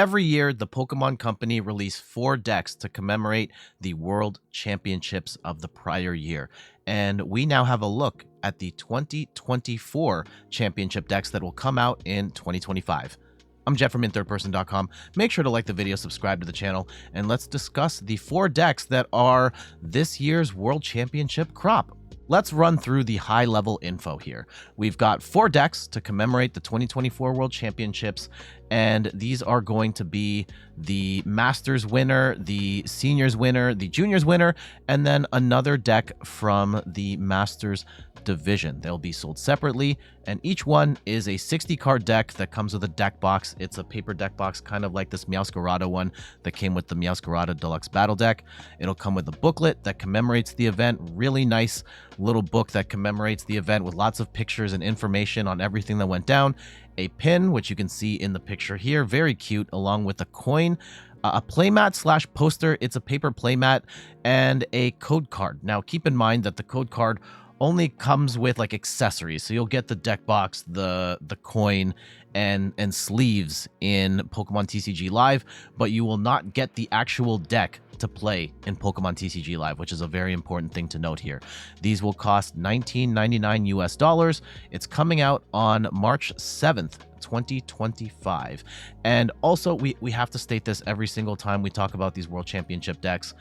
Every year, the Pokemon Company release 4 decks to commemorate the World Championships of the prior year. And we now have a look at the 2024 championship decks that will come out in 2025. I'm Jeff from InThirdPerson.com. Make sure to like the video, subscribe to the channel, and let's discuss the 4 decks that are this year's World Championship crop. Let's run through the high-level info here. We've got 4 decks to commemorate the 2024 World Championships, and these are going to be the Masters winner, the Seniors winner, the Juniors winner, and then another deck from the Masters division. They'll be sold separately, and each one is a 60-card deck that comes with a deck box. It's a paper deck box, kind of like this Meowscarada one that came with the Meowscarada Deluxe Battle Deck. It'll come with a booklet that commemorates the event. Really nice little book that commemorates the event with lots of pictures and information on everything that went down. A pin, which you can see in the picture here, very cute, along with a coin, a playmat slash poster. It's a paper playmat, and a code card. Now, keep in mind that the code card only comes with like accessories, so you'll get the deck box, the coin, and sleeves in Pokemon TCG Live, but you will not get the actual deck to play in Pokemon TCG Live, which is a very important thing to note here. These will cost $19.99 US. It's coming out on March 7th, 2025. And also, we have to state this every single time we talk about these World Championship decks.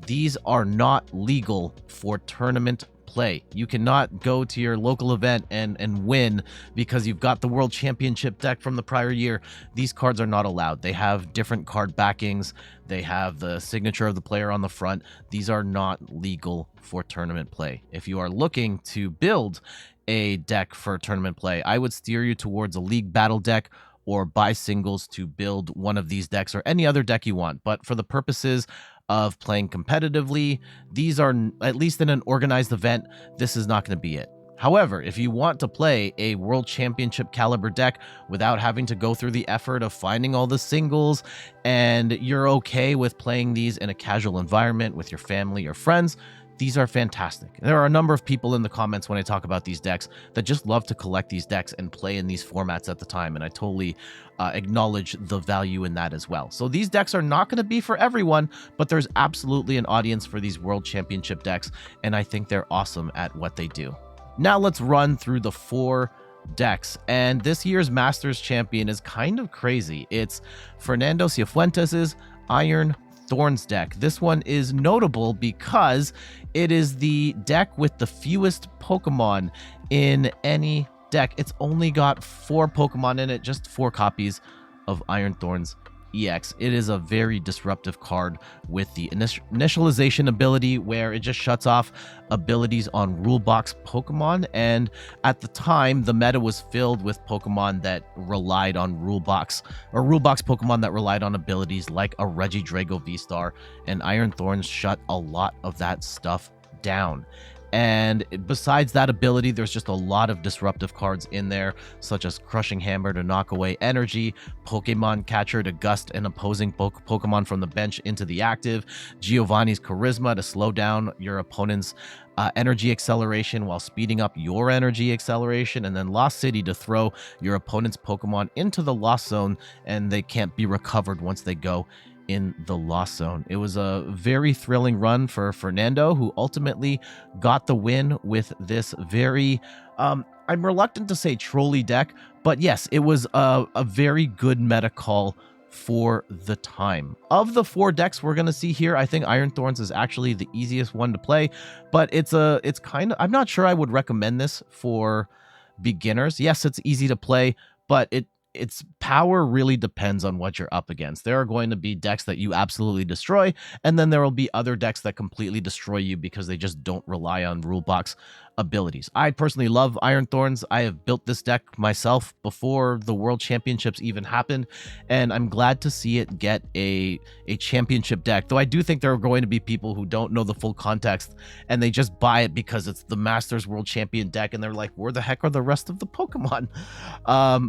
These are not legal for tournament play. You cannot go to your local event and win because you've got the World Championship deck from the prior year. These cards are not allowed. They have different card backings. They have the signature of the player on the front. These are not legal for tournament play. If you are looking to build a deck for tournament play, I would steer you towards a league battle deck or buy singles to build one of these decks or any other deck you want. But for the purposes of playing competitively, these are, at least in an organized event, this is not going to be it. However, if you want to play a World Championship caliber deck without having to go through the effort of finding all the singles, and you're okay with playing these in a casual environment with your family or friends, these are fantastic. There are a number of people in the comments when I talk about these decks that just love to collect these decks and play in these formats at the time, and I totally acknowledge the value in that as well. So these decks are not going to be for everyone, but there's absolutely an audience for these World Championship decks, and I think they're awesome at what they do. Now let's run through the 4 decks, and this year's Masters champion is kind of crazy. It's Fernando Cifuentes' Iron Thorns deck. This one is notable because it is the deck with the fewest Pokemon in any deck. It's only got 4 Pokemon in it, just 4 copies of Iron Thorns EX. It is a very disruptive card with the initialization ability where it just shuts off abilities on rule box Pokemon, and at the time the meta was filled with Pokemon that relied on rule box Pokemon that relied on abilities like a Regidrago V-Star, and Iron Thorns shut a lot of that stuff down. And besides that ability, there's just a lot of disruptive cards in there, such as Crushing Hammer to knock away energy, Pokemon Catcher to gust an opposing Pokemon from the bench into the active, Giovanni's Charisma to slow down your opponent's energy acceleration while speeding up your energy acceleration, and then Lost City to throw your opponent's Pokemon into the Lost Zone and they can't be recovered once they go in the Lost Zone. It was a very thrilling run for Fernando, who ultimately got the win with this very, I'm reluctant to say trolley deck, but yes, it was a very good meta call for the time. Of the 4 decks we're going to see here, I think Iron Thorns is actually the easiest one to play, but it's kind of, I'm not sure I would recommend this for beginners. Yes, it's easy to play, but its power really depends on what you're up against. There are going to be decks that you absolutely destroy, and then there will be other decks that completely destroy you because they just don't rely on rule box abilities. I personally love Iron Thorns. I have built this deck myself before the World Championships even happened, and I'm glad to see it get a championship deck, though I do think there are going to be people who don't know the full context and they just buy it because it's the Masters World Champion deck and they're like, where the heck are the rest of the Pokemon?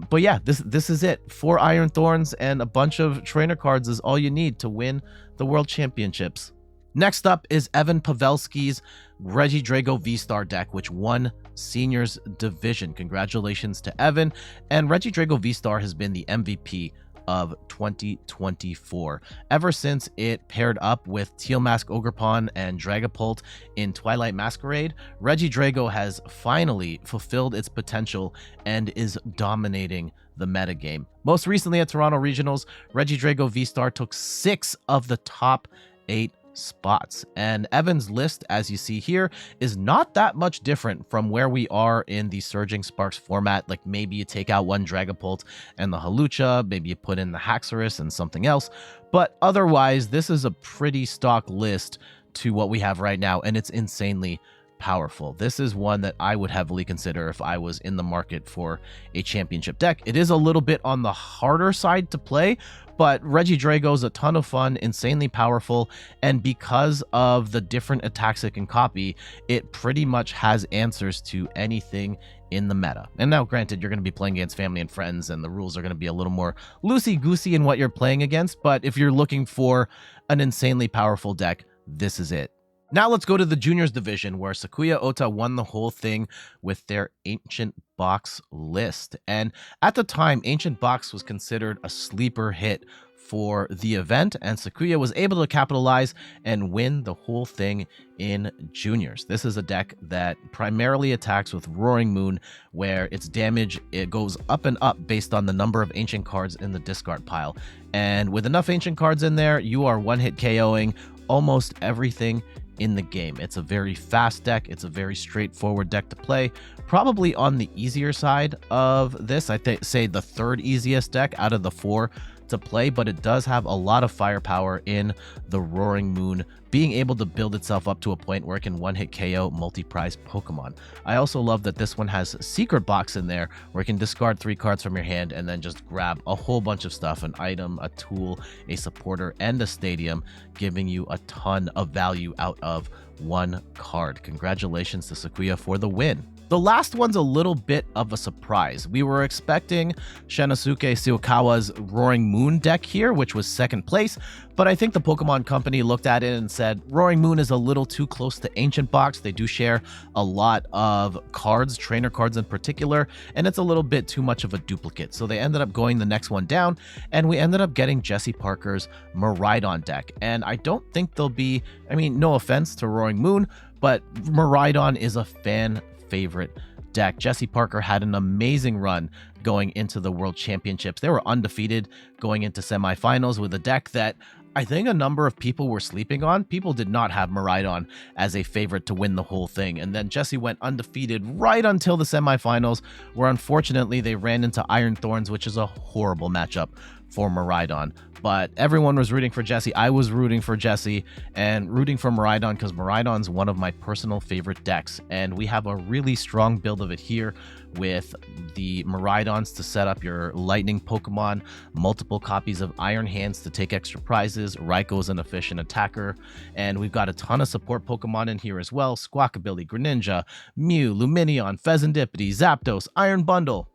But yeah, this is it. 4 Iron Thorns and a bunch of trainer cards is all you need to win the World Championships. Next up is Evan Pavelski's Regidrago V-Star deck, which won Seniors Division. Congratulations to Evan. And Regidrago V-Star has been the MVP of 2024. Ever since it paired up with Tealmask Ogrepon and Dragapult in Twilight Masquerade, Regidrago has finally fulfilled its potential and is dominating the metagame. Most recently at Toronto Regionals, Regidrago V-Star took 6 of the top 8 spots, and Evan's list, as you see here, is not that much different from where we are in the Surging Sparks format. Like, maybe you take out one Dragapult and the Halucha, maybe you put in the Haxorus and something else, but otherwise this is a pretty stock list to what we have right now, and it's insanely powerful. This is one that I would heavily consider if I was in the market for a championship deck. It is a little bit on the harder side to play, but Regidrago is a ton of fun, insanely powerful, and because of the different attacks it can copy, it pretty much has answers to anything in the meta. And now, granted, you're going to be playing against family and friends, and the rules are going to be a little more loosey-goosey in what you're playing against, but if you're looking for an insanely powerful deck, this is it. Now let's go to the juniors division, where Sakuya Ota won the whole thing with their Ancient Box list. And at the time, Ancient Box was considered a sleeper hit for the event, and Sakuya was able to capitalize and win the whole thing in juniors. This is a deck that primarily attacks with Roaring Moon, where its damage, it goes up and up based on the number of ancient cards in the discard pile. And with enough ancient cards in there, you are one-hit KOing almost everything in the game. It's a very fast deck. It's a very straightforward deck to play. Probably on the easier side of this. I say the third easiest deck out of the 4 to play, but it does have a lot of firepower in the Roaring Moon, being able to build itself up to a point where it can one-hit KO multi-prize Pokemon. I also love that this one has Secret Box in there, where you can discard 3 cards from your hand and then just grab a whole bunch of stuff, an item, a tool, a supporter, and a stadium, giving you a ton of value out of 1 card. Congratulations to Sakuya for the win. The last one's a little bit of a surprise. We were expecting Shinosuke Suikawa's Roaring Moon deck here, which was 2nd place, but I think the Pokemon Company looked at it and said, Roaring Moon is a little too close to Ancient Box. They do share a lot of cards, trainer cards in particular, and it's a little bit too much of a duplicate. So they ended up going the next one down, and we ended up getting Jesse Parker's Miraidon deck. And I don't think they'll be, I mean, no offense to Roaring Moon, but Miraidon is a fan favorite deck. Jesse Parker had an amazing run going into the World Championships. They were undefeated going into semifinals with a deck that I think a number of people were sleeping on. People did not have Miraidon as a favorite to win the whole thing. And then Jesse went undefeated right until the semifinals, where unfortunately they ran into Iron Thorns, which is a horrible matchup for Miraidon. But everyone was rooting for Jesse. I was rooting for Jesse and rooting for Miraidon because Miraidon's one of my personal favorite decks. And we have a really strong build of it here with the Miraidons to set up your lightning Pokemon, multiple copies of Iron Hands to take extra prizes. Raikou an efficient attacker. And we've got a ton of support Pokemon in here as well. Squawkabilly, Greninja, Mew, Lumineon, Fezandipity, Zapdos, Iron Bundle.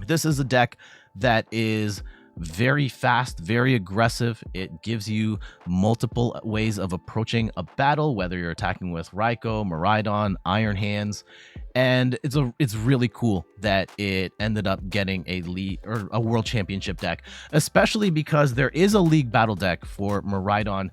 This is a deck that is very fast, very aggressive. It gives you multiple ways of approaching a battle, whether you're attacking with Raikou, Miraidon, Iron Hands, and it's really cool that it ended up getting a league or a World Championship deck, especially because there is a league battle deck for Miraidon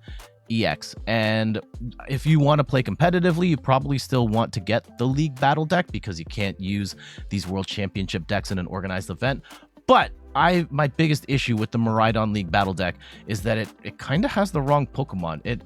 EX, and if you want to play competitively, you probably still want to get the league battle deck because you can't use these World Championship decks in an organized event. But my biggest issue with the Miraidon League Battle deck is that it kind of has the wrong Pokemon. It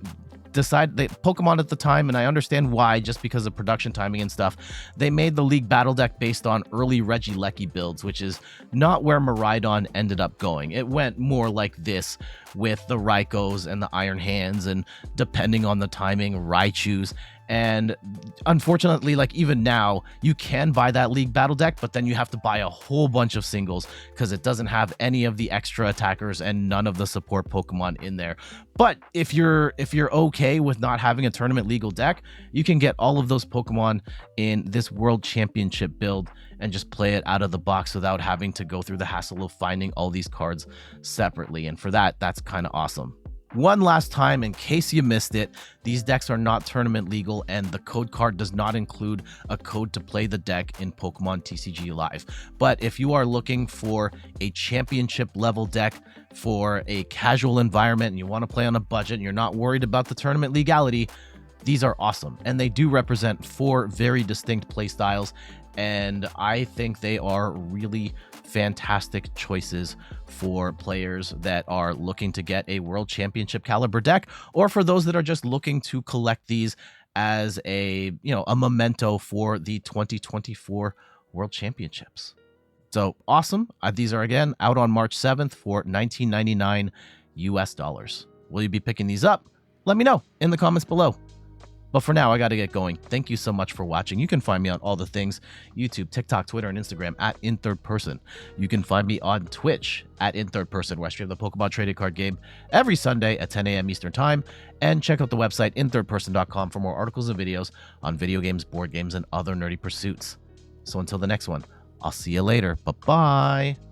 decided that Pokemon at the time, and I understand why, just because of production timing and stuff, they made the League Battle deck based on early Regieleki builds, which is not where Miraidon ended up going. It went more like this with the Raikous and the Iron Hands, and depending on the timing, Raichus. And unfortunately, like even now, you can buy that League Battle deck, but then you have to buy a whole bunch of singles because it doesn't have any of the extra attackers and none of the support Pokemon in there. But if you're okay with not having a tournament legal deck, you can get all of those Pokemon in this World Championship build and just play it out of the box without having to go through the hassle of finding all these cards separately. And for that, that's kind of awesome. One last time, in case you missed it, these decks are not tournament legal, and the code card does not include a code to play the deck in Pokemon TCG Live. But if you are looking for a championship level deck for a casual environment and you want to play on a budget and you're not worried about the tournament legality, these are awesome. And they do represent 4 very distinct playstyles, and I think they are really fantastic choices for players that are looking to get a world championship caliber deck, or for those that are just looking to collect these as a memento for the 2024 world championships. So awesome. These are again out on March 7th for $19.99 US dollars. Will you be picking these up? Let me know in the comments below. But for now, I got to get going. Thank you so much for watching. You can find me on all the things: YouTube, TikTok, Twitter, and Instagram at InThirdPerson. You can find me on Twitch at InThirdPerson, where I stream the Pokemon trading card game every Sunday at 10 a.m. Eastern Time. And check out the website InThirdPerson.com for more articles and videos on video games, board games, and other nerdy pursuits. So until the next one, I'll see you later. Bye-bye.